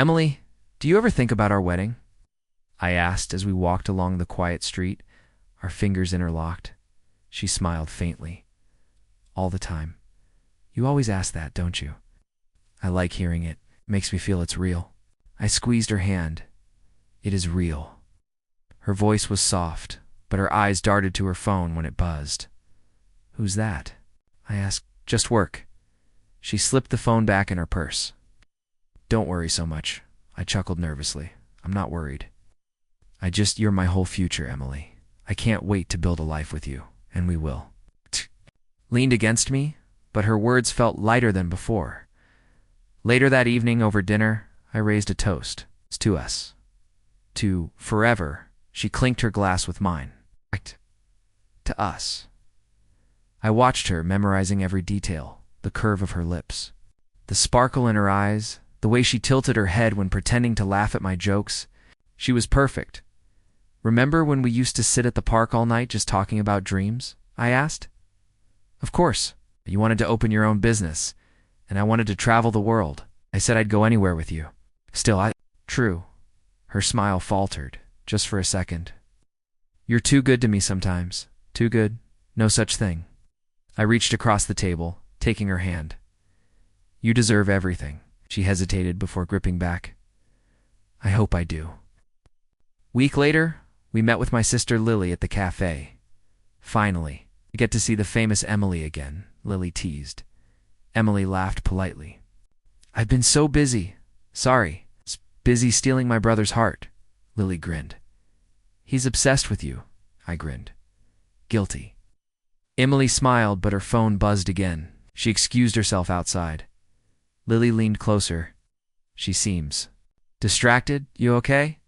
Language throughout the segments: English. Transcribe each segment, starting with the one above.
Emily, do you ever think about our wedding? I asked as we walked along the quiet street, our fingers interlocked. She smiled faintly. All the time. You always ask that, don't you? I like hearing it. It makes me feel it's real. I squeezed her hand. It is real. Her voice was soft, but her eyes darted to her phone when it buzzed. Who's that? I asked. Just work. She slipped the phone back in her purse. Don't worry so much. I chuckled nervously. I'm not worried. You're my whole future, Emily. I can't wait to build a life with you, and we will. Leaned against me, but her words felt lighter than before. Later that evening over dinner, I raised a toast. It's to us. To forever. She clinked her glass with mine. To us. I watched her, memorizing every detail, the curve of her lips, the sparkle in her eyes, the way she tilted her head when pretending to laugh at my jokes. She was perfect. Remember when we used to sit at the park all night just talking about dreams? I asked. Of course. You wanted to open your own business, and I wanted to travel the world. I said I'd go anywhere with you. True. Her smile faltered, just for a second. You're too good to me sometimes. Too good. No such thing. I reached across the table, taking her hand. You deserve everything. She hesitated before gripping back. I hope I do. Week later, we met with my sister Lily at the cafe. Finally, I get to see the famous Emily again, Lily teased. Emily laughed politely. I've been so busy. Sorry. Busy stealing my brother's heart. Lily grinned. He's obsessed with you. I grinned. Guilty. Emily smiled, but her phone buzzed again. She excused herself outside. Lily leaned closer. She seems distracted. You okay?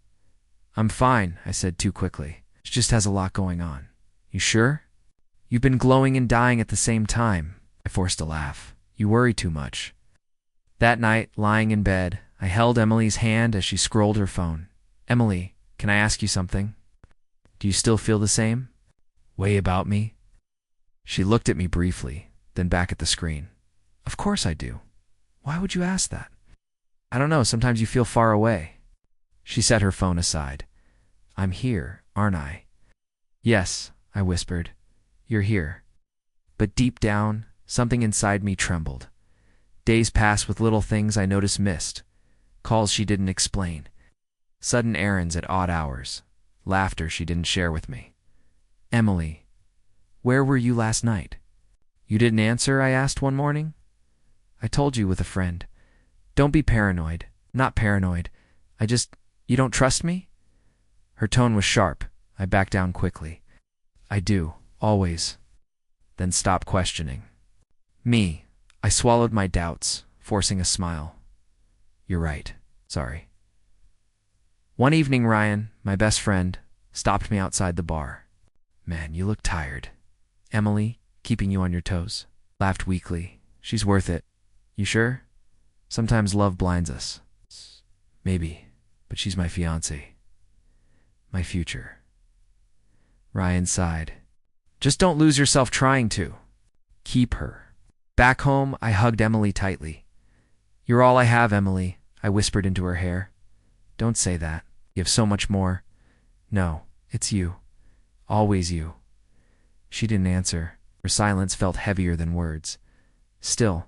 I'm fine, I said too quickly. She just has a lot going on. You sure? You've been glowing and dying at the same time. I forced a laugh. You worry too much. That night, lying in bed, I held Emily's hand as she scrolled her phone. Emily, can I ask you something? Do you still feel the same way about me? She looked at me briefly, then back at the screen. Of course I do. Why would you ask that? I don't know, sometimes you feel far away. She set her phone aside. I'm here, aren't I? Yes, I whispered. You're here. But deep down, something inside me trembled. Days passed with little things I noticed missed. Calls she didn't explain. Sudden errands at odd hours. Laughter she didn't share with me. Emily, where were you last night? You didn't answer, I asked one morning. I told you with a friend. Don't be paranoid. Not paranoid. You don't trust me? Her tone was sharp. I backed down quickly. I do, always. Then stopped questioning. Me. I swallowed my doubts, forcing a smile. You're right. Sorry. One evening, Ryan, my best friend, stopped me outside the bar. Man, you look tired. Emily, keeping you on your toes. Laughed weakly. She's worth it. You sure? Sometimes love blinds us. Maybe, but she's my fiancée. My future. Ryan sighed. Just don't lose yourself trying to. Keep her. Back home, I hugged Emily tightly. You're all I have, Emily, I whispered into her hair. Don't say that. You have so much more. No, it's you. Always you. She didn't answer. Her silence felt heavier than words. Still,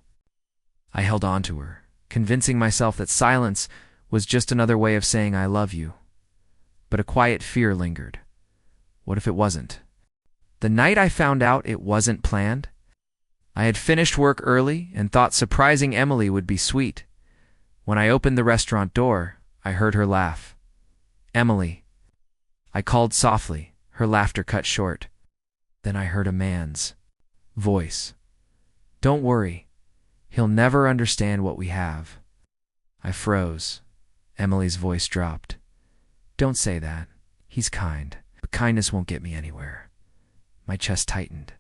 I held on to her, convincing myself that silence was just another way of saying I love you. But a quiet fear lingered. What if it wasn't? The night I found out it wasn't planned, I had finished work early and thought surprising Emily would be sweet. When I opened the restaurant door, I heard her laugh. Emily. I called softly, her laughter cut short. Then I heard a man's voice. Don't worry. He'll never understand what we have. I froze. Emily's voice dropped. Don't say that. He's kind, but kindness won't get me anywhere. My chest tightened.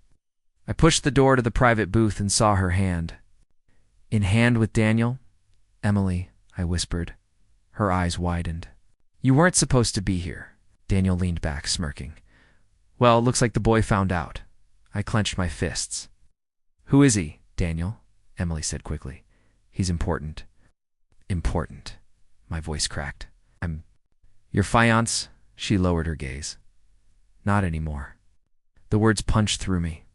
I pushed the door to the private booth and saw her hand. In hand with Daniel? Emily, I whispered. Her eyes widened. You weren't supposed to be here. Daniel leaned back, smirking. Well, looks like the boy found out. I clenched my fists. Who is he, Daniel? Emily said quickly. He's important. Important. My voice cracked. I'm your fiancé. She lowered her gaze. Not anymore. The words punched through me.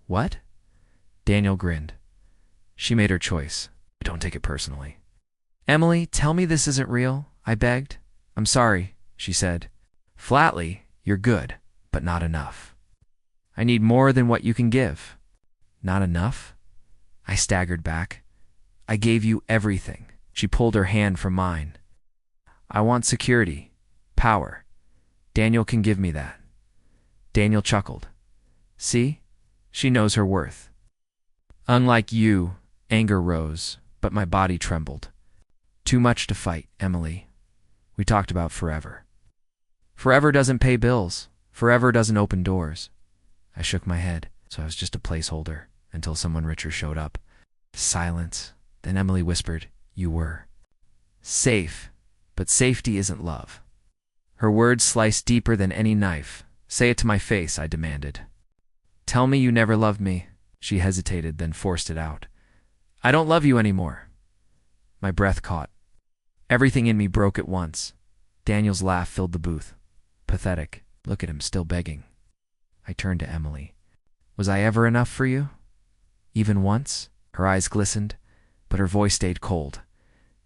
What? Daniel grinned. She made her choice. Don't take it personally. Emily, tell me this isn't real, I begged. I'm sorry, she said. Flatly, you're good, but not enough. I need more than what you can give. Not enough? I staggered back. I gave you everything. She pulled her hand from mine. I want security, power. Daniel can give me that. Daniel chuckled. See? She knows her worth. Unlike you, anger rose, but my body trembled. Too much to fight, Emily. We talked about forever. Forever doesn't pay bills. Forever doesn't open doors. I shook my head, so I was just a placeholder until someone richer showed up. Silence. Then Emily whispered, You were. Safe, but safety isn't love. Her words sliced deeper than any knife. Say it to my face, I demanded. Tell me you never loved me. She hesitated, then forced it out. I don't love you anymore. My breath caught. Everything in me broke at once. Daniel's laugh filled the booth. Pathetic. Look at him, still begging. I turned to Emily. Was I ever enough for you? Even once? Her eyes glistened, but her voice stayed cold.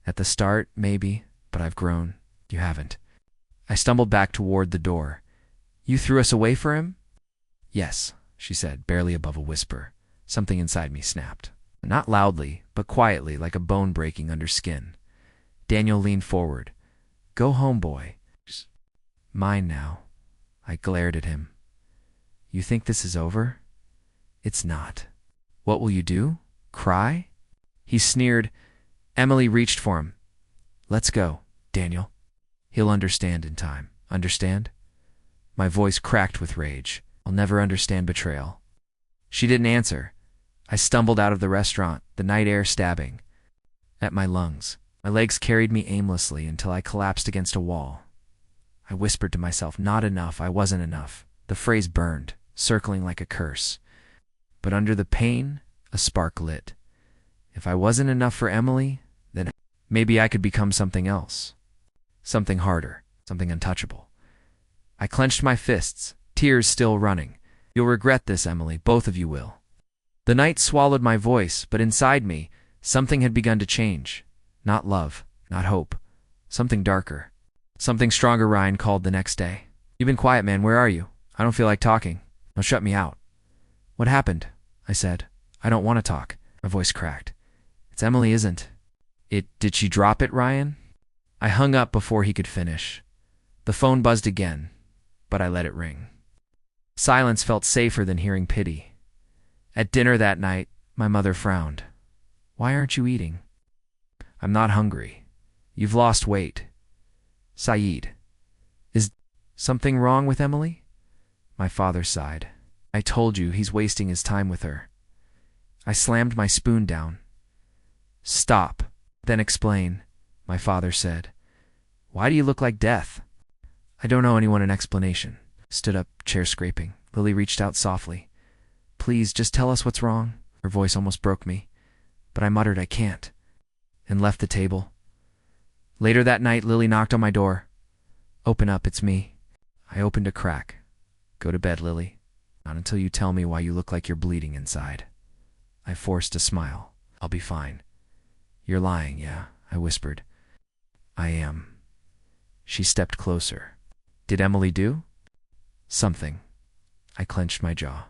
At the start, maybe, but I've grown. You haven't. I stumbled back toward the door. You threw us away for him? Yes, she said, barely above a whisper. Something inside me snapped. Not loudly, but quietly, like a bone breaking under skin. Daniel leaned forward. Go home, boy. Mine now. I glared at him. You think this is over? It's not. What will you do? Cry? He sneered. Emily reached for him. Let's go, Daniel. He'll understand in time. Understand? My voice cracked with rage. I'll never understand betrayal. She didn't answer. I stumbled out of the restaurant, the night air stabbing at my lungs. My legs carried me aimlessly until I collapsed against a wall. I whispered to myself, not enough, I wasn't enough. The phrase burned, circling like a curse. But under the pain, a spark lit. If I wasn't enough for Emily, then maybe I could become something else. Something harder, something untouchable. I clenched my fists, tears still running. You'll regret this, Emily, both of you will. The night swallowed my voice, but inside me, something had begun to change. Not love, not hope. Something darker. Something stronger, Ryan called the next day. You've been quiet, man. Where are you? I don't feel like talking. Don't shut me out. What happened? I said. I don't want to talk. My voice cracked. It's Emily, isn't it? Did she drop it, Ryan? I hung up before he could finish. The phone buzzed again, but I let it ring. Silence felt safer than hearing pity. At dinner that night, my mother frowned. Why aren't you eating? I'm not hungry. You've lost weight. Saeed. Is something wrong with Emily? My father sighed. I told you he's wasting his time with her. I slammed my spoon down. Stop, then explain, my father said. Why do you look like death? I don't owe anyone an explanation. Stood up, chair scraping. Lily reached out softly. Please, just tell us what's wrong. Her voice almost broke me, but I muttered I can't, and left the table. Later that night, Lily knocked on my door. Open up, it's me. I opened a crack. Go to bed, Lily. Not until you tell me why you look like you're bleeding inside. I forced a smile. I'll be fine. You're lying, yeah, I whispered. I am. She stepped closer. Did Emily do? Something. I clenched my jaw.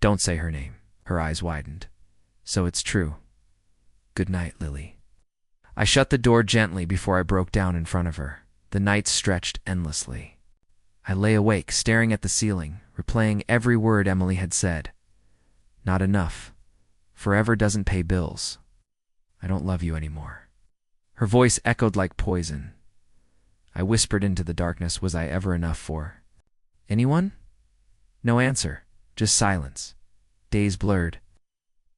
Don't say her name. Her eyes widened. So it's true. Good night, Lily. I shut the door gently before I broke down in front of her. The night stretched endlessly. I lay awake, staring at the ceiling, replaying every word Emily had said. Not enough. Forever doesn't pay bills. I don't love you anymore. Her voice echoed like poison. I whispered into the darkness, was I ever enough for anyone? No answer, just silence. Days blurred.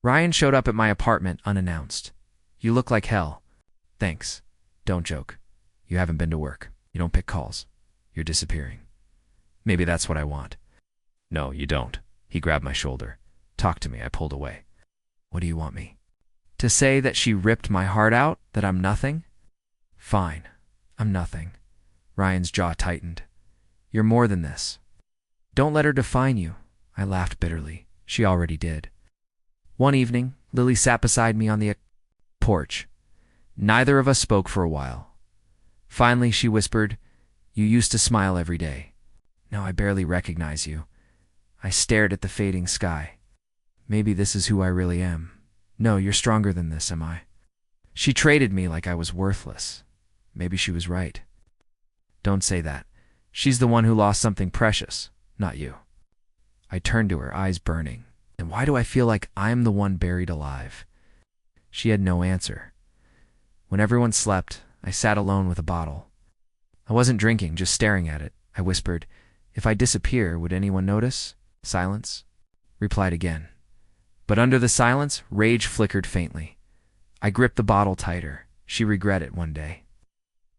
Ryan showed up at my apartment unannounced. You look like hell. Thanks. Don't joke. You haven't been to work. You don't pick calls. You're disappearing. Maybe that's what I want. No, you don't. He grabbed my shoulder. Talk to me. I pulled away. What do you want me? To say that she ripped my heart out? That I'm nothing? Fine. I'm nothing. Ryan's jaw tightened. You're more than this. Don't let her define you. I laughed bitterly. She already did. One evening, Lily sat beside me on the porch. Neither of us spoke for a while. Finally, she whispered, "You used to smile every day. Now I barely recognize you." I stared at the fading sky. Maybe this is who I really am. No, you're stronger than this, am I? She traded me like I was worthless. Maybe she was right. Don't say that. She's the one who lost something precious, not you. I turned to her, eyes burning. And why do I feel like I'm the one buried alive? She had no answer. When everyone slept, I sat alone with a bottle. I wasn't drinking, just staring at it. I whispered, "If I disappear, would anyone notice?" Silence. Replied again. But under the silence, rage flickered faintly. I gripped the bottle tighter. She regret it one day.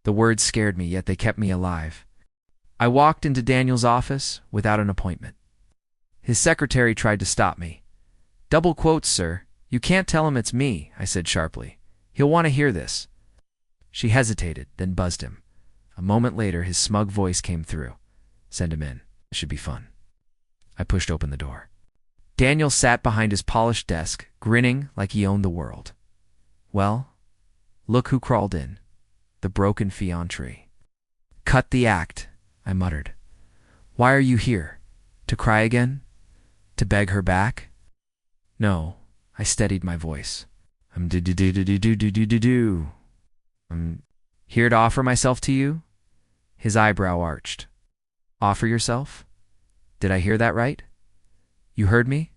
The words scared me, yet they kept me alive. I walked into Daniel's office without an appointment. His secretary tried to stop me. "Double quotes, sir. You can't tell him it's me," I said sharply. "He'll want to hear this." She hesitated, then buzzed him. A moment later, his smug voice came through. "Send him in. It should be fun." I pushed open the door. Daniel sat behind his polished desk, grinning like he owned the world. "Well, look who crawled in. The broken fiancée." "Cut the act," I muttered. "Why are you here? To cry again? To beg her back?" "No," I steadied my voice. "I'm here to offer myself to you." His eyebrow arched. "Offer yourself? Did I hear that right? You heard me?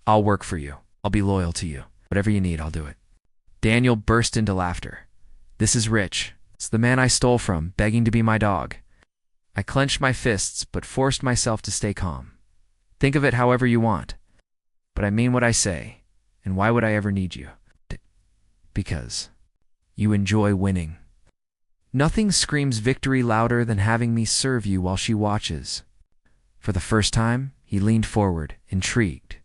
I'll work for you. I'll be loyal to you. Whatever you need, I'll do it." Daniel burst into laughter. "This is Rich. It's the man I stole from, begging to be my dog." I clenched my fists, but forced myself to stay calm. "Think of it however you want. But I mean what I say. And why would I ever need you? Because you enjoy winning. Nothing screams victory louder than having me serve you while she watches." For the first time, he leaned forward, intrigued.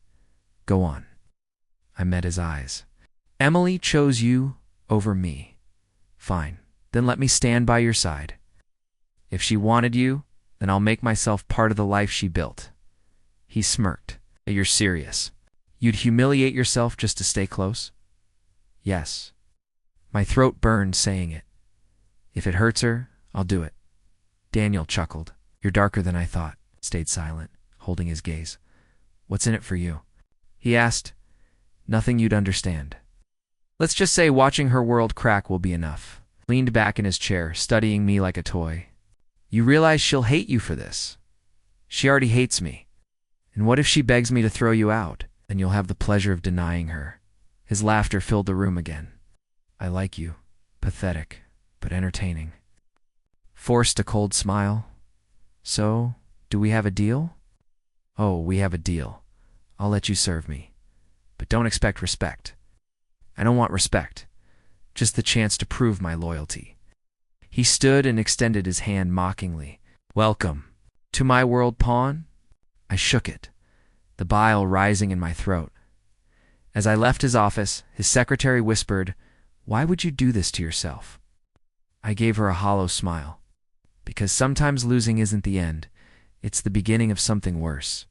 "Go on." I met his eyes. "Emily chose you over me. Fine, then let me stand by your side. If she wanted you, then I'll make myself part of the life she built." He smirked. "You're serious? You'd humiliate yourself just to stay close?" "Yes." My throat burned saying it. "If it hurts her, I'll do it." Daniel chuckled. "You're darker than I thought." Stayed silent, holding his gaze. "What's in it for you?" he asked. "Nothing you'd understand. Let's just say watching her world crack will be enough." Leaned back in his chair, studying me like a toy. "You realize she'll hate you for this. She already hates me. And what if she begs me to throw you out? Then you'll have the pleasure of denying her." His laughter filled the room again. "I like you. Pathetic, but entertaining." Forced a cold smile. "So, do we have a deal?" "Oh, we have a deal. I'll let you serve me. But don't expect respect. I don't want respect. Just the chance to prove my loyalty." He stood and extended his hand mockingly. "Welcome to my world, pawn." I shook it, the bile rising in my throat. As I left his office, his secretary whispered, "Why would you do this to yourself?" I gave her a hollow smile. Because sometimes losing isn't the end. It's the beginning of something worse.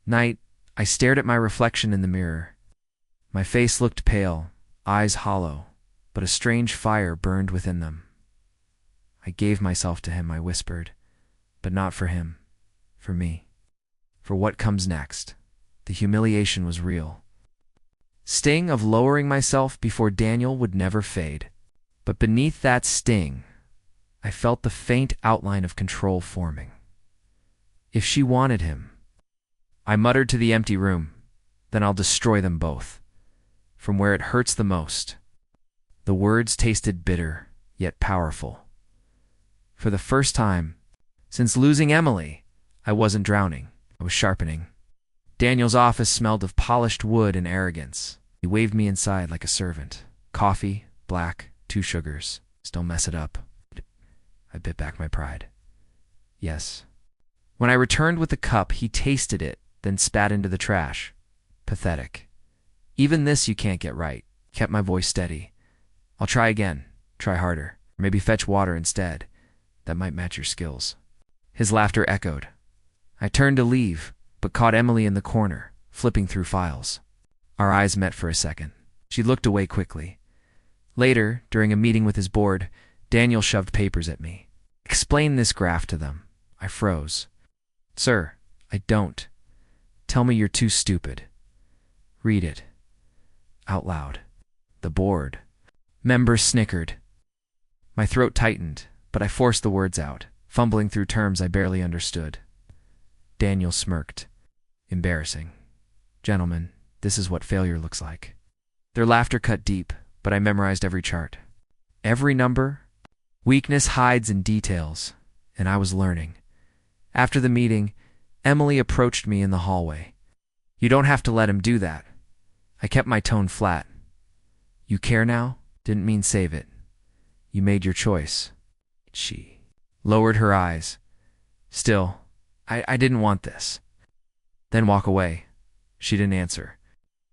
Night, I stared at my reflection in the mirror. My face looked pale, eyes hollow, but a strange fire burned within them. "I gave myself to him," I whispered, "but not for him, for me. For what comes next." The humiliation was real. Sting of lowering myself before Daniel would never fade. But beneath that sting, I felt the faint outline of control forming. If she wanted him, I muttered to the empty room, "Then I'll destroy them both. From where it hurts the most." The words tasted bitter, yet powerful. For the first time, since losing Emily, I wasn't drowning. I was sharpening. Daniel's office smelled of polished wood and arrogance. He waved me inside like a servant. "Coffee, black, 2 sugars. Don't mess it up." I bit back my pride. "Yes." When I returned with the cup, he tasted it, then spat into the trash. "Pathetic. Even this you can't get right." Kept my voice steady. "I'll try again. Try harder. Maybe fetch water instead. That might match your skills." His laughter echoed. I turned to leave, but caught Emily in the corner, flipping through files. Our eyes met for a second. She looked away quickly. Later, during a meeting with his board, Daniel shoved papers at me. "Explain this graph to them." I froze. "Sir, I don't. Tell me you're too stupid. Read it. Out loud." The board. Members snickered. My throat tightened, but I forced the words out, fumbling through terms I barely understood. Daniel smirked. "Embarrassing. Gentlemen, this is what failure looks like." Their laughter cut deep, but I memorized every chart. Every number. Weakness hides in details, and I was learning. After the meeting, Emily approached me in the hallway. "You don't have to let him do that." I kept my tone flat. "You care now? Didn't mean save it. You made your choice." She lowered her eyes. "Still, I didn't want this." "Then walk away." She didn't answer.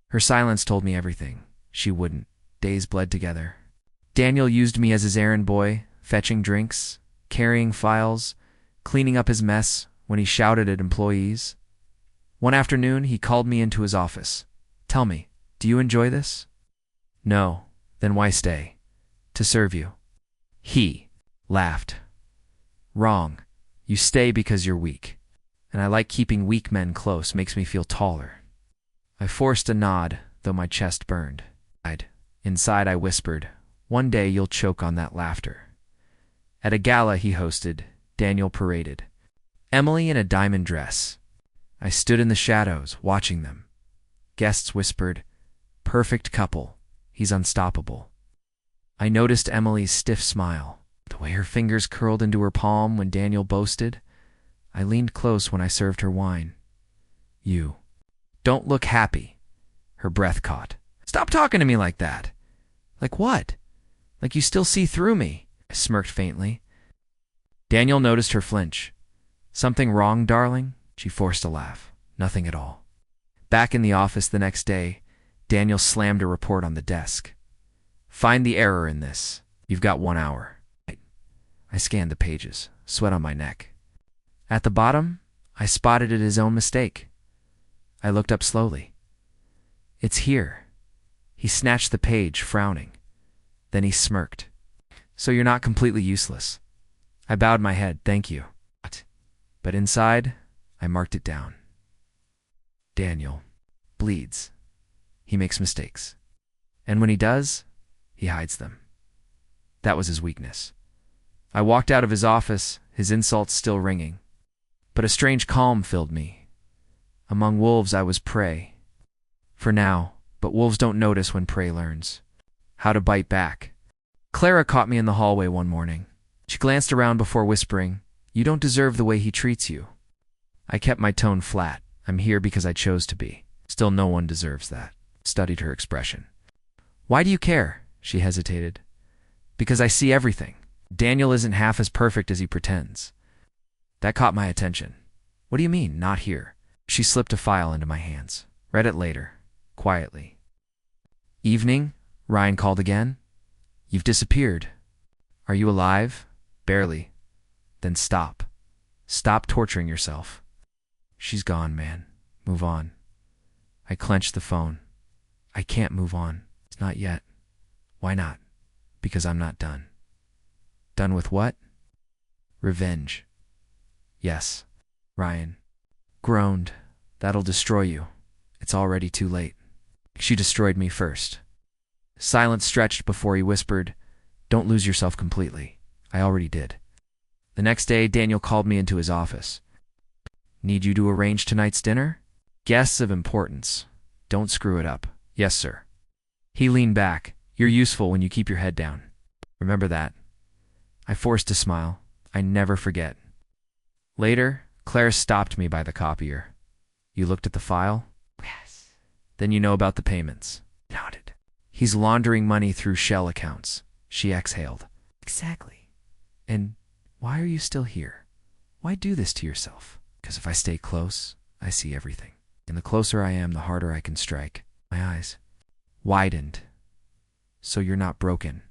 Her silence told me everything. She wouldn't. Days bled together. Daniel used me as his errand boy, fetching drinks, carrying files, cleaning up his mess when he shouted at employees. One afternoon, he called me into his office. "Tell me, do you enjoy this?" "No. Then why stay?" "To serve you." He laughed. "Wrong. You stay because you're weak. And I like keeping weak men close, makes me feel taller." I forced a nod, though my chest burned. Inside I whispered, "One day you'll choke on that laughter." At a gala he hosted, Daniel paraded. Emily in a diamond dress. I stood in the shadows, watching them. Guests whispered, "Perfect couple. He's unstoppable." I noticed Emily's stiff smile, the way her fingers curled into her palm when Daniel boasted. I leaned close when I served her wine. "You don't look happy." Her breath caught. "Stop talking to me like that." "Like what?" "Like you still see through me." I smirked faintly. Daniel noticed her flinch. "Something wrong, darling?" She forced a laugh. "Nothing at all." Back in the office the next day, Daniel slammed a report on the desk. "Find the error in this. You've got 1 hour." I scanned the pages, sweat on my neck. At the bottom, I spotted it his own mistake. I looked up slowly. "It's here." He snatched the page, frowning. Then he smirked. "So you're not completely useless." I bowed my head, "Thank you." But inside, I marked it down. Daniel bleeds. He makes mistakes. And when he does, he hides them. That was his weakness. I walked out of his office, his insults still ringing. But a strange calm filled me. Among wolves I was prey. For now, but wolves don't notice when prey learns how to bite back. Clara caught me in the hallway one morning. She glanced around before whispering, "You don't deserve the way he treats you." I kept my tone flat. "I'm here because I chose to be. Still, no one deserves that." Studied her expression. "Why do you care?" She hesitated. "Because I see everything. Daniel isn't half as perfect as he pretends." That caught my attention. "What do you mean, not here?" She slipped a file into my hands. "Read it later." Quietly. "Evening," Ryan called again. "You've disappeared." "Are you alive?" "Barely." "Then stop. Stop torturing yourself." "She's gone, man. Move on." I clenched the phone. "I can't move on. It's not yet." "Why not?" "Because I'm not done." "Done with what?" "Revenge." "Yes." Ryan groaned. "That'll destroy you. It's already too late." "She destroyed me first." Silence stretched before he whispered, "Don't lose yourself completely." I already did. The next day, Daniel called me into his office. "Need you to arrange tonight's dinner?" "Guests of importance. Don't screw it up." "Yes, sir." He leaned back. "You're useful when you keep your head down. Remember that." I forced a smile. I never forget. Later, Claire stopped me by the copier. "You looked at the file?" "Yes." "Then you know about the payments." Nodded. "He's laundering money through shell accounts." She exhaled. "Exactly. And why are you still here? Why do this to yourself?" "Because if I stay close, I see everything. And the closer I am, the harder I can strike." My eyes widened. "So you're not broken?"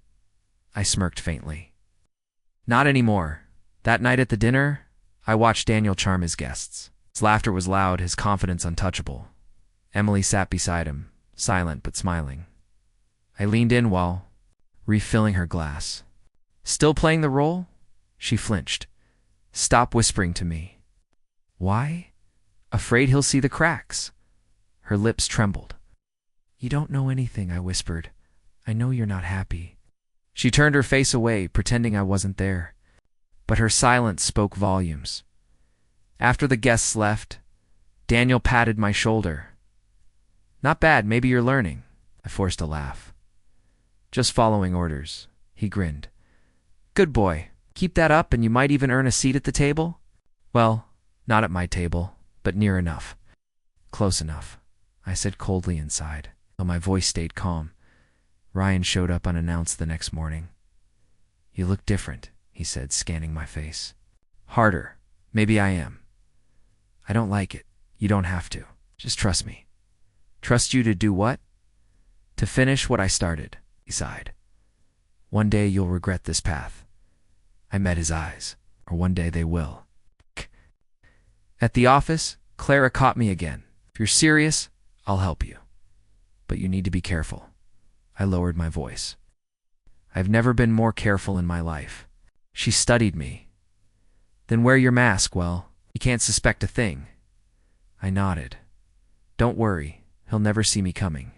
I smirked faintly. Not anymore. That night at the dinner, I watched Daniel charm his guests. His laughter was loud, his confidence untouchable. Emily sat beside him, silent but smiling. I leaned in while refilling her glass. Still playing the role? She flinched. Stop whispering to me. Why? Afraid he'll see the cracks. Her lips trembled. You don't know anything, I whispered. I know you're not happy. She turned her face away, pretending I wasn't there. But her silence spoke volumes. After the guests left, Daniel patted my shoulder. Not bad, maybe you're learning. I forced a laugh. Just following orders. He grinned. Good boy. Keep that up and you might even earn a seat at the table? Well, not at my table, but near enough. Close enough, I said coldly inside, though my voice stayed calm. Ryan showed up unannounced the next morning. You look different, he said, scanning my face. Harder. Maybe I am. I don't like it. You don't have to. Just trust me. Trust you to do what? To finish what I started, he sighed. One day you'll regret this path. I met his eyes, or one day they will. At the office, Clara caught me again. If you're serious, I'll help you. But you need to be careful. I lowered my voice. I've never been more careful in my life. She studied me. Then wear your mask, well, he can't suspect a thing. I nodded. Don't worry, he'll never see me coming.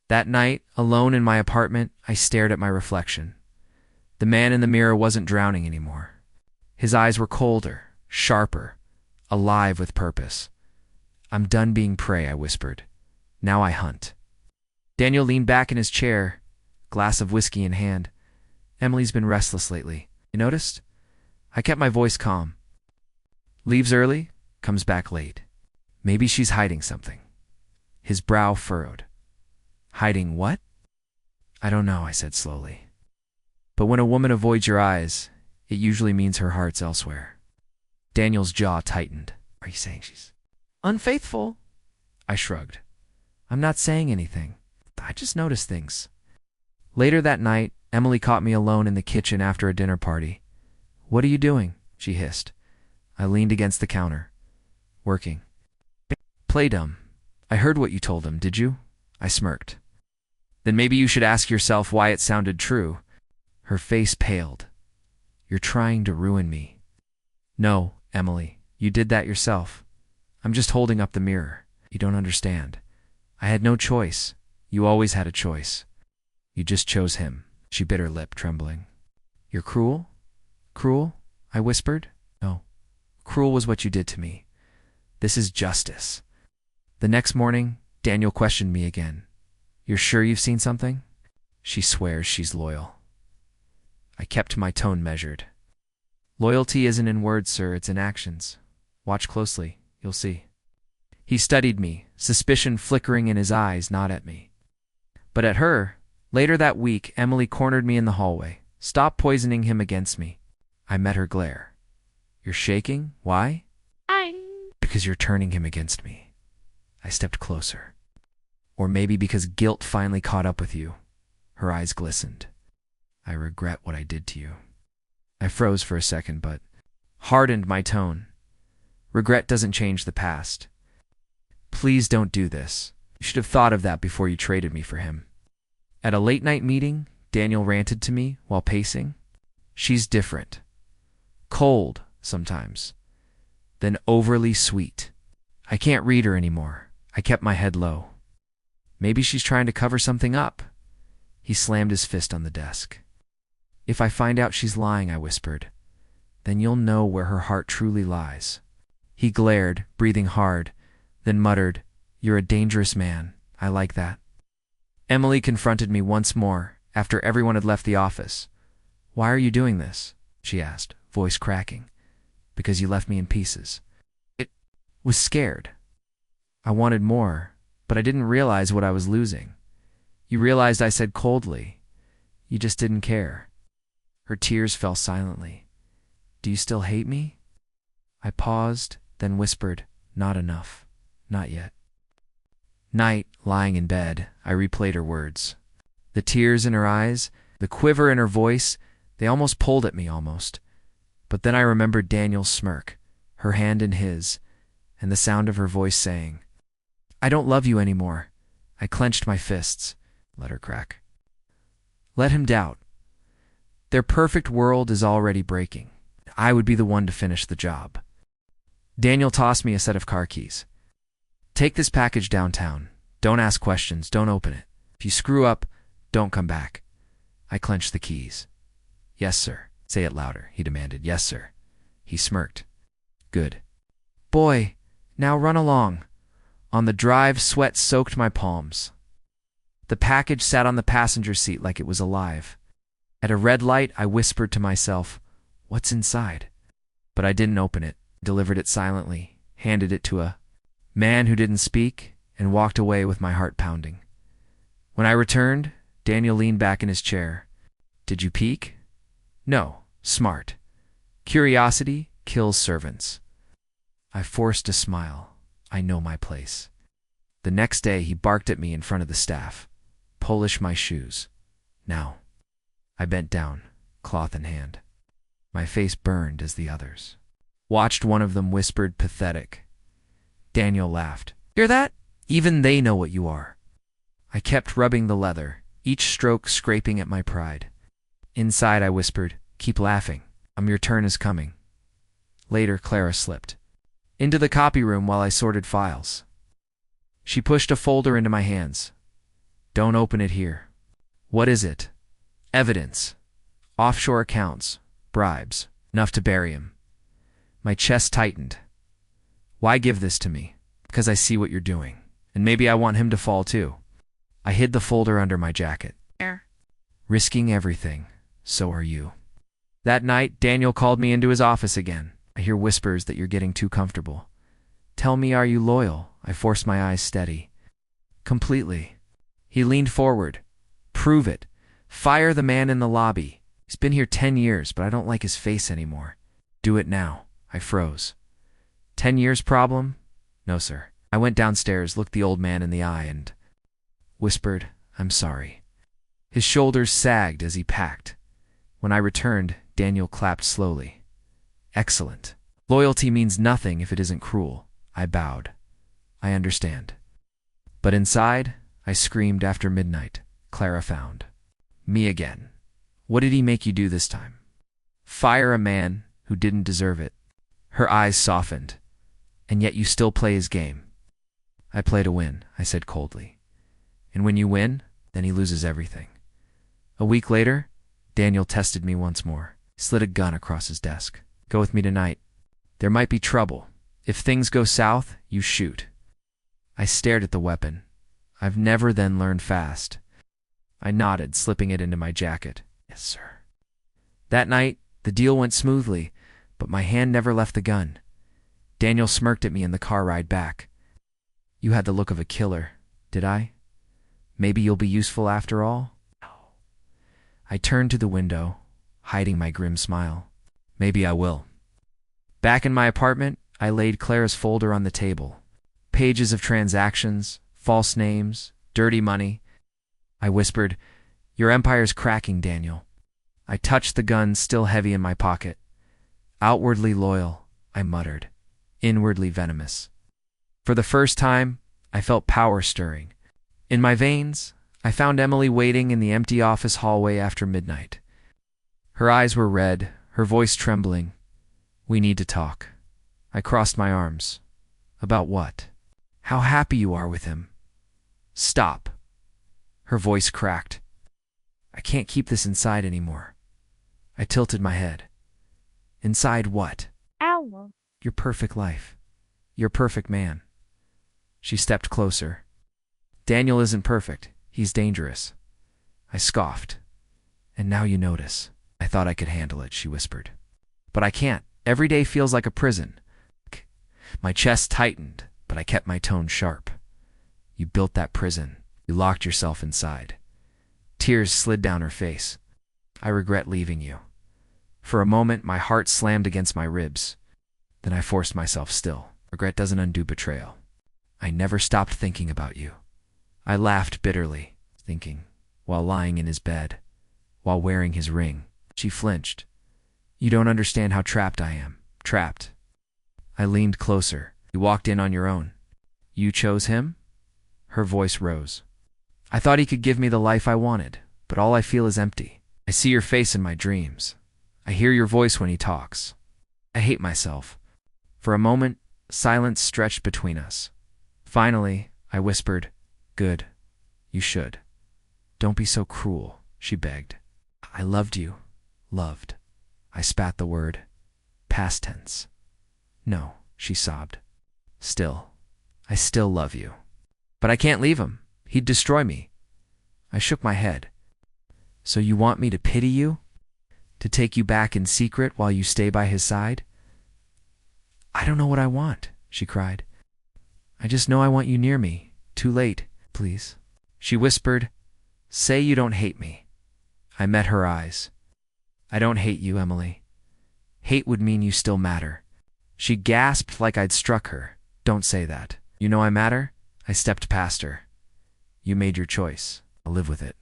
That night, alone in my apartment, I stared at my reflection. The man in the mirror wasn't drowning anymore. His eyes were colder, sharper, alive with purpose. I'm done being prey, I whispered. Now I hunt. Daniel leaned back in his chair, glass of whiskey in hand. Emily's been restless lately. You noticed? I kept my voice calm. Leaves early, comes back late. Maybe she's hiding something. His brow furrowed. Hiding what? I don't know, I said slowly. But when a woman avoids your eyes, it usually means her heart's elsewhere. Daniel's jaw tightened. Are you saying she's unfaithful? I shrugged. I'm not saying anything. I just noticed things. Later that night, Emily caught me alone in the kitchen after a dinner party. What are you doing? She hissed. I leaned against the counter. Working. Play dumb. I heard what you told him, did you? I smirked. Then maybe you should ask yourself why it sounded true. Her face paled. You're trying to ruin me. No, Emily, you did that yourself. I'm just holding up the mirror. You don't understand. I had no choice. You always had a choice. You just chose him. She bit her lip, trembling. You're cruel? Cruel? I whispered. No. Cruel was what you did to me. This is justice. The next morning, Daniel questioned me again. You're sure you've seen something? She swears she's loyal. I kept my tone measured. Loyalty isn't in words, sir, it's in actions. Watch closely, you'll see. He studied me, suspicion flickering in his eyes, not at me. But at her. Later that week, Emily cornered me in the hallway. Stop poisoning him against me. I met her glare. You're shaking? Why? Because you're turning him against me. I stepped closer. Or maybe because guilt finally caught up with you. Her eyes glistened. I regret what I did to you. I froze for a second, but hardened my tone. Regret doesn't change the past. Please don't do this. You should have thought of that before you traded me for him. At a late-night meeting, Daniel ranted to me while pacing. She's different. Cold, sometimes. Then overly sweet. I can't read her anymore. I kept my head low. Maybe she's trying to cover something up. He slammed his fist on the desk. If I find out she's lying, I whispered, then you'll know where her heart truly lies. He glared, breathing hard, then muttered, You're a dangerous man. I like that. Emily confronted me once more, after everyone had left the office. Why are you doing this? She asked, voice cracking. Because you left me in pieces. It was scared. I wanted more, but I didn't realize what I was losing. You realized I said coldly. You just didn't care. Her tears fell silently. Do you still hate me? I paused, then whispered, Not enough. Not yet. Night, lying in bed, I replayed her words. The tears in her eyes, The quiver in her voice, they almost pulled at me almost. But then I remembered Daniel's smirk, her hand in his, and the sound of her voice saying, "I don't love you anymore." I clenched my fists. Let her crack. Let him doubt. Their perfect world is already breaking. I would be the one to finish the job. Daniel tossed me a set of car keys. "Take this package downtown. Don't ask questions. Don't open it. If you screw up, don't come back." I clenched the keys. "Yes, sir." "Say it louder," he demanded. "Yes, sir." He smirked. "Good. Boy, now run along." On the drive, sweat soaked my palms. The package sat on the passenger seat like it was alive. At a red light, I whispered to myself, "What's inside?" But I didn't open it, delivered it silently, handed it to a man who didn't speak, and walked away with my heart pounding. When I returned, Daniel leaned back in his chair. "Did you peek?" "No. Smart. Curiosity kills servants." I forced a smile. I know my place. The next day, he barked at me in front of the staff. "Polish my shoes. Now." I bent down, cloth in hand. My face burned as the others watched. One of them whispered, "Pathetic." Daniel laughed. "Hear that? Even they know what you are." I kept rubbing the leather, each stroke scraping at my pride. Inside, I whispered, "Keep laughing. Your turn is coming." Later, Clara slipped into the copy room while I sorted files. She pushed a folder into my hands. "Don't open it here." "What is it?" "Evidence. Offshore accounts. Bribes. Enough to bury him." My chest tightened. "Why give this to me?" "Because I see what you're doing. And maybe I want him to fall too." I hid the folder under my jacket. "Risking everything. So are you." That night, Daniel called me into his office again. "I hear whispers that you're getting too comfortable. Tell me, are you loyal?" I forced my eyes steady. "Completely." He leaned forward. "Prove it. Fire the man in the lobby. He's been here 10 years, but I don't like his face anymore." "Do it now." I froze. 10 years problem? No, sir. I went downstairs, looked the old man in the eye, and whispered, "I'm sorry." His shoulders sagged as he packed. When I returned, Daniel clapped slowly. "Excellent. Loyalty means nothing if it isn't cruel." I bowed. "I understand." But inside, I screamed after midnight. Clara found me again. "What did he make you do this time?" "Fire a man who didn't deserve it." Her eyes softened. "And yet you still play his game." "I play to win," I said coldly. "And when you win, then he loses everything." A week later, Daniel tested me once more. He slid a gun across his desk. "Go with me tonight. There might be trouble. If things go south, you shoot." I stared at the weapon. I've never then learned fast. I nodded, slipping it into my jacket. "Yes, sir." That night, the deal went smoothly, but my hand never left the gun. Daniel smirked at me in the car ride back. "You had the look of a killer, did I? Maybe you'll be useful after all?" No. I turned to the window, hiding my grim smile. "Maybe I will." Back in my apartment, I laid Clara's folder on the table. Pages of transactions, false names, dirty money. I whispered, "Your empire's cracking, Daniel." I touched the gun still heavy in my pocket. "Outwardly loyal," I muttered, inwardly venomous. For the first time, I felt power stirring. In my veins, I found Emily waiting in the empty office hallway after midnight. Her eyes were red, her voice trembling. "We need to talk." I crossed my arms. "About what?" "How happy you are with him." "Stop." Her voice cracked. "I can't keep this inside anymore." I tilted my head. "Inside what?" Ow. "Your perfect life. Your perfect man." She stepped closer. "Daniel isn't perfect. He's dangerous." I scoffed. "And now you notice." "I thought I could handle it," she whispered. "But I can't. Every day feels like a prison." My chest tightened, but I kept my tone sharp. "You built that prison. You locked yourself inside." Tears slid down her face. "I regret leaving you." For a moment, my heart slammed against my ribs. Then I forced myself still. Regret doesn't undo betrayal. "I never stopped thinking about you." I laughed bitterly, thinking, while lying in his bed, while wearing his ring. She flinched. You don't understand how trapped I am. Trapped. I leaned closer. You walked in on your own. You chose him? Her voice rose. I thought he could give me the life I wanted, but all I feel is empty. I see your face in my dreams. I hear your voice when he talks. I hate myself. For a moment, silence stretched between us. Finally, I whispered, Good. You should. Don't be so cruel, she begged. I loved you. Loved. I spat the word. Past tense. No, she sobbed. Still. I still love you. But I can't leave him. He'd destroy me. I shook my head. So you want me to pity you? To take you back in secret while you stay by his side? I don't know what I want, she cried. I just know I want you near me. Too late, please. She whispered, Say you don't hate me. I met her eyes. I don't hate you, Emily. Hate would mean you still matter. She gasped like I'd struck her. Don't say that. You know I matter? I stepped past her. You made your choice. I'll live with it.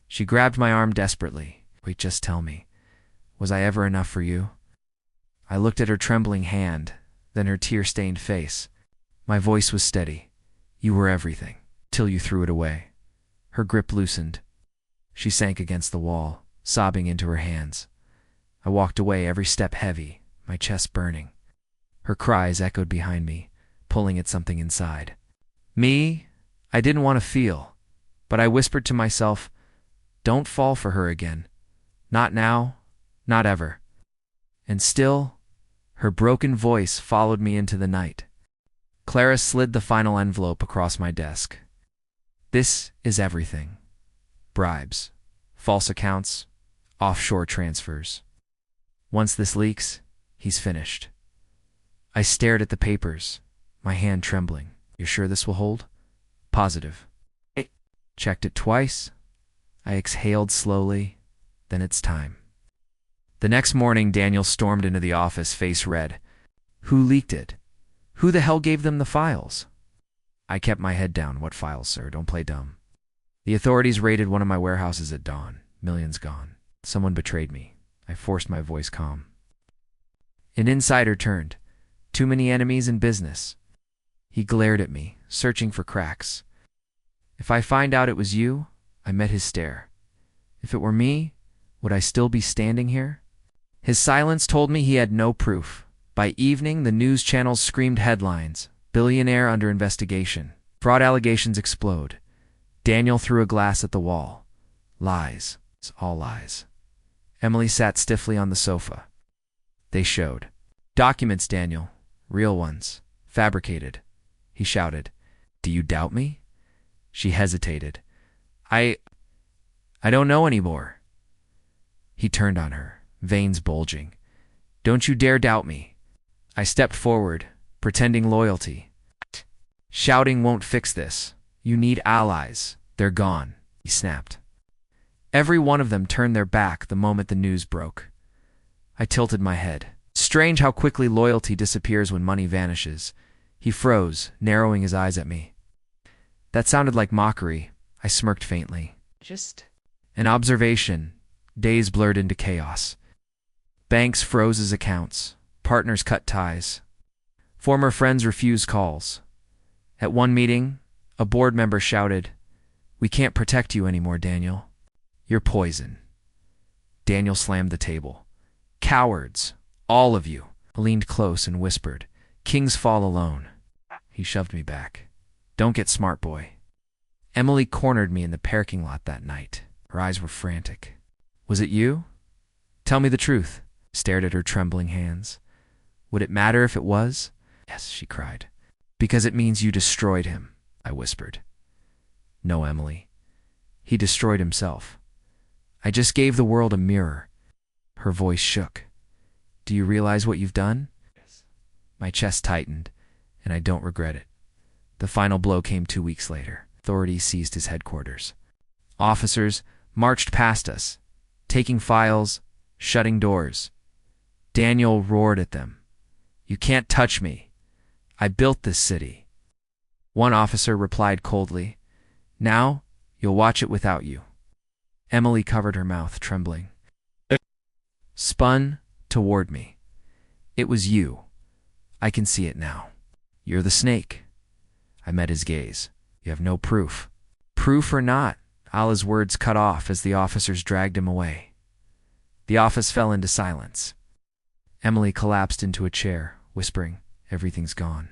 She grabbed my arm desperately. Wait, just tell me. Was I ever enough for you? I looked at her trembling hand, then her tear-stained face. My voice was steady. You were everything, till you threw it away. Her grip loosened. She sank against the wall, sobbing into her hands. I walked away, every step heavy, my chest burning. Her cries echoed behind me, pulling at something inside. Me? I didn't want to feel, but I whispered to myself, Don't fall for her again. Not now, not ever. And still, her broken voice followed me into the night. Clara slid the final envelope across my desk. This is everything. Bribes, false accounts, offshore transfers. Once this leaks, he's finished. I stared at the papers, my hand trembling. You're sure this will hold? Positive. Checked it twice. I exhaled slowly. Then it's time. The next morning, Daniel stormed into the office, face red. Who leaked it? Who the hell gave them the files? I kept my head down. What files, sir? Don't play dumb. The authorities raided one of my warehouses at dawn. Millions gone. Someone betrayed me. I forced my voice calm. An insider turned. Too many enemies in business. He glared at me, searching for cracks. If I find out it was you, I met his stare. If it were me, would I still be standing here? His silence told me he had no proof. By evening, the news channels screamed headlines. Billionaire under investigation. Fraud allegations explode. Daniel threw a glass at the wall. Lies. It's all lies. Emily sat stiffly on the sofa. They showed. Documents, Daniel. Real ones. Fabricated. He shouted. Do you doubt me? She hesitated. I don't know anymore. He turned on her, veins bulging. Don't you dare doubt me. I stepped forward, pretending loyalty. Shouting won't fix this. You need allies. They're gone, he snapped. Every one of them turned their back the moment the news broke. I tilted my head. Strange how quickly loyalty disappears when money vanishes. He froze, narrowing his eyes at me. That sounded like mockery. I smirked faintly. Just an observation. Days blurred into chaos. Banks froze his accounts. Partners cut ties. Former friends refused calls. At one meeting, a board member shouted, We can't protect you anymore, Daniel. You're poison. Daniel slammed the table. Cowards. All of you. I leaned close and whispered, Kings fall alone. He shoved me back. Don't get smart, boy. Emily cornered me in the parking lot that night. Her eyes were frantic. Was it you? Tell me the truth. Stared at her trembling hands. Would it matter if it was? Yes, she cried. Because it means you destroyed him, I whispered. No, Emily. He destroyed himself. I just gave the world a mirror. Her voice shook. Do you realize what you've done? Yes. My chest tightened, and I don't regret it. The final blow came 2 weeks later. Authorities seized his headquarters. Officers marched past us, taking files, shutting doors. Daniel roared at them. You can't touch me. I built this city. One officer replied coldly, Now you'll watch it without you. Emily covered her mouth, trembling. Spun toward me. It was you. I can see it now. You're the snake. I met his gaze. You have no proof. Proof or not, Allah's words cut off as the officers dragged him away. The office fell into silence. Emily collapsed into a chair, whispering, "Everything's gone."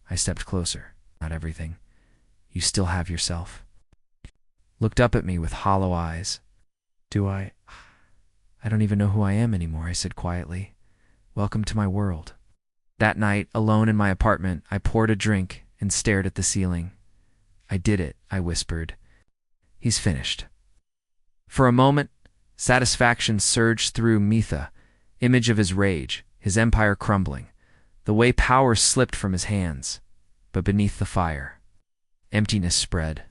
I stepped closer. "Not everything. You still have yourself." Looked up at me with hollow eyes. "Do I don't even know who I am anymore," I said quietly. "Welcome to my world." That night, alone in my apartment, I poured a drink and stared at the ceiling. "I did it," I whispered. "He's finished." For a moment, satisfaction surged through Mitha, image of his rage, his empire crumbling, the way power slipped from his hands. But beneath the fire, emptiness spread.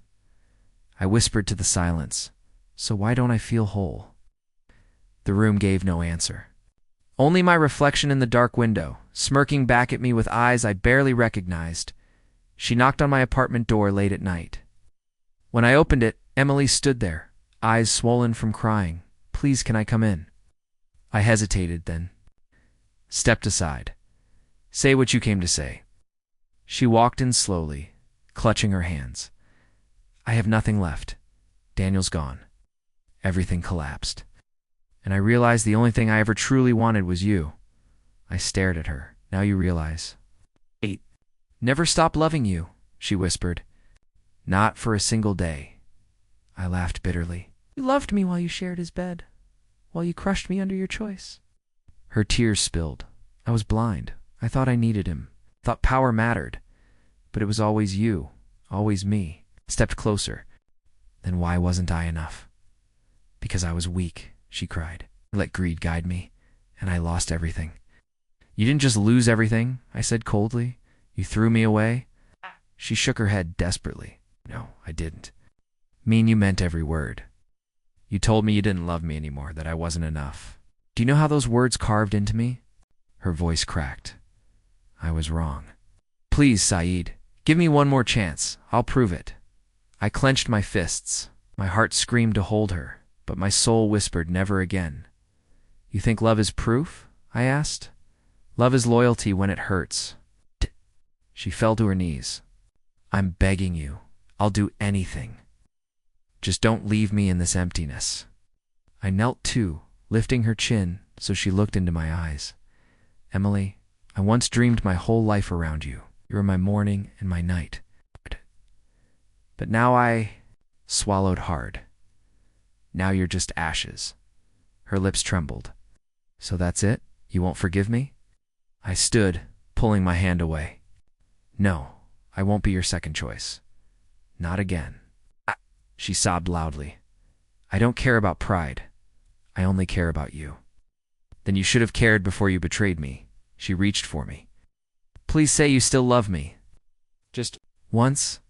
I whispered to the silence, "So why don't I feel whole?" The room gave no answer. Only my reflection in the dark window, smirking back at me with eyes I barely recognized. She knocked on my apartment door late at night. When I opened it, Emily stood there, eyes swollen from crying. "Please, can I come in?" I hesitated, then stepped aside. "Say what you came to say." She walked in slowly, clutching her hands. "I have nothing left. Daniel's gone." Everything collapsed. And I realized the only thing I ever truly wanted was you. I stared at her. "Now you realize." "8. Never stop loving you," she whispered. "Not for a single day." I laughed bitterly. "You loved me while you shared his bed, while you crushed me under your choice." Her tears spilled. I was blind. I thought I needed him. Thought power mattered. But it was always you, always me. Stepped closer. Then why wasn't I enough? "Because I was weak," she cried. "I let greed guide me, and I lost everything." "You didn't just lose everything," I said coldly. "You threw me away." She shook her head desperately. "No, I didn't." "Mean you meant every word. You told me you didn't love me anymore, that I wasn't enough. Do you know how those words carved into me?" Her voice cracked. "I was wrong. Please, Saeed, give me one more chance. I'll prove it." I clenched my fists. My heart screamed to hold her, but my soul whispered never again. "You think love is proof?" I asked. "Love is loyalty when it hurts." She fell to her knees. "I'm begging you. I'll do anything. Just don't leave me in this emptiness." I knelt too, lifting her chin so she looked into my eyes. "Emily, I once dreamed my whole life around you. You were my morning and my night. But now I swallowed hard. Now you're just ashes." Her lips trembled. "So that's it? You won't forgive me?" I stood, pulling my hand away. "No, I won't be your second choice. Not again." She sobbed loudly. "I don't care about pride. I only care about you." "Then you should have cared before you betrayed me." She reached for me. "Please say you still love me. Just once."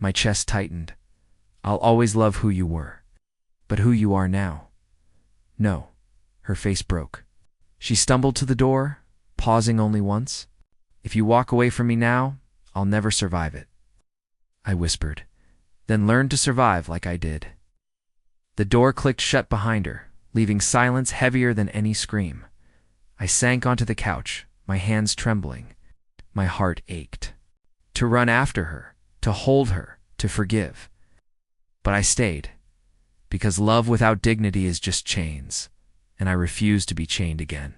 My chest tightened. "I'll always love who you were. But who you are now." "No." Her face broke. She stumbled to the door, pausing only once. "If you walk away from me now, I'll never survive it." I whispered. "Then learn to survive like I did." The door clicked shut behind her, leaving silence heavier than any scream. I sank onto the couch, my hands trembling. My heart ached. To run after her, to hold her, to forgive. But I stayed, because love without dignity is just chains, and I refused to be chained again.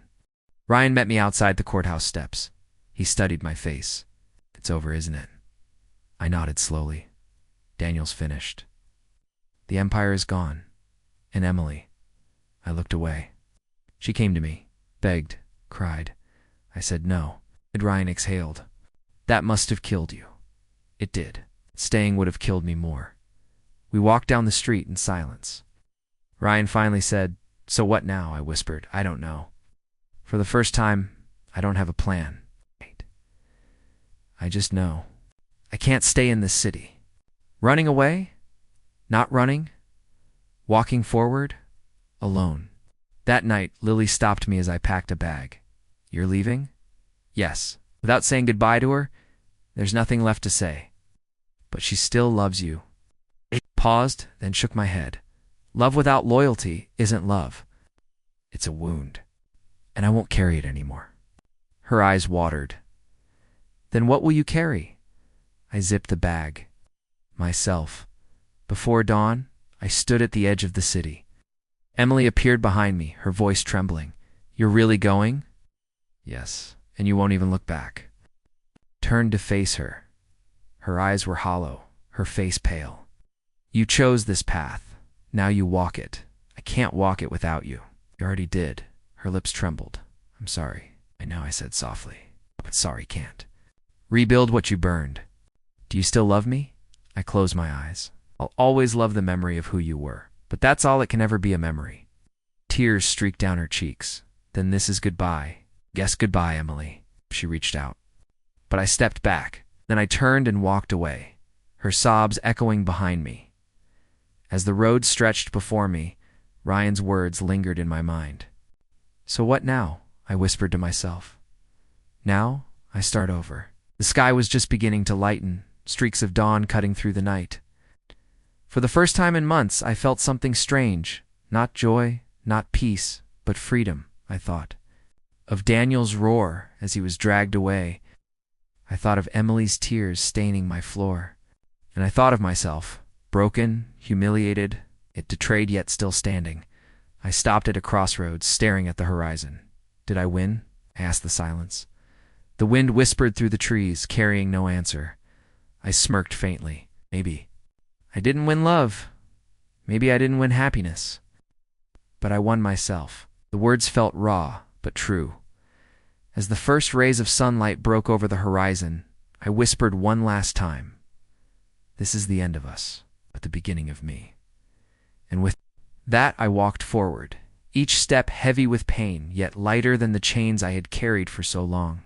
Ryan met me outside the courthouse steps. He studied my face. "It's over, isn't it?" I nodded slowly. "Daniel's finished. The empire is gone. And Emily." I looked away. She came to me, begged, cried. I said no. Ryan exhaled. "That must have killed you." It did. Staying would have killed me more. We walked down the street in silence. Ryan finally said, "So what now?" I whispered. "I don't know. For the first time, I don't have a plan. I just know. I can't stay in this city. Running away? Not running? Walking forward? Alone." That night, Lily stopped me as I packed a bag. "You're leaving?" "Yes." Without saying goodbye to her, there's nothing left to say. "But she still loves you." I paused, then shook my head. Love without loyalty isn't love. It's a wound, and I won't carry it anymore. Her eyes watered. Then what will you carry? I zipped the bag. Myself. Before dawn, I stood at the edge of the city. Emily appeared behind me, her voice trembling. You're really going? Yes, and you won't even look back. Turned to face her. Her eyes were hollow, her face pale. You chose this path. Now you walk it. I can't walk it without you. You already did. Her lips trembled. I'm sorry. I know, I said softly. But sorry can't. Rebuild what you burned. Do you still love me? I closed my eyes. I'll always love the memory of who you were, but that's all it can ever be, a memory. Tears streaked down her cheeks. Then this is goodbye. Guess goodbye, Emily. She reached out. But I stepped back. Then I turned and walked away, her sobs echoing behind me. As the road stretched before me, Ryan's words lingered in my mind. So what now? I whispered to myself. Now, I start over. The sky was just beginning to lighten, streaks of dawn cutting through the night. For the first time in months, I felt something strange. Not joy, not peace, but freedom, I thought. Of Daniel's roar as he was dragged away. I thought of Emily's tears staining my floor. And I thought of myself, broken, humiliated, yet betrayed yet still standing. I stopped at a crossroads, staring at the horizon. Did I win? I asked the silence. The wind whispered through the trees, carrying no answer. I smirked faintly. Maybe. I didn't win love. Maybe I didn't win happiness. But I won myself. The words felt raw, but true. As the first rays of sunlight broke over the horizon, I whispered one last time. This is the end of us, but the beginning of me. And with that, I walked forward, each step heavy with pain, yet lighter than the chains I had carried for so long.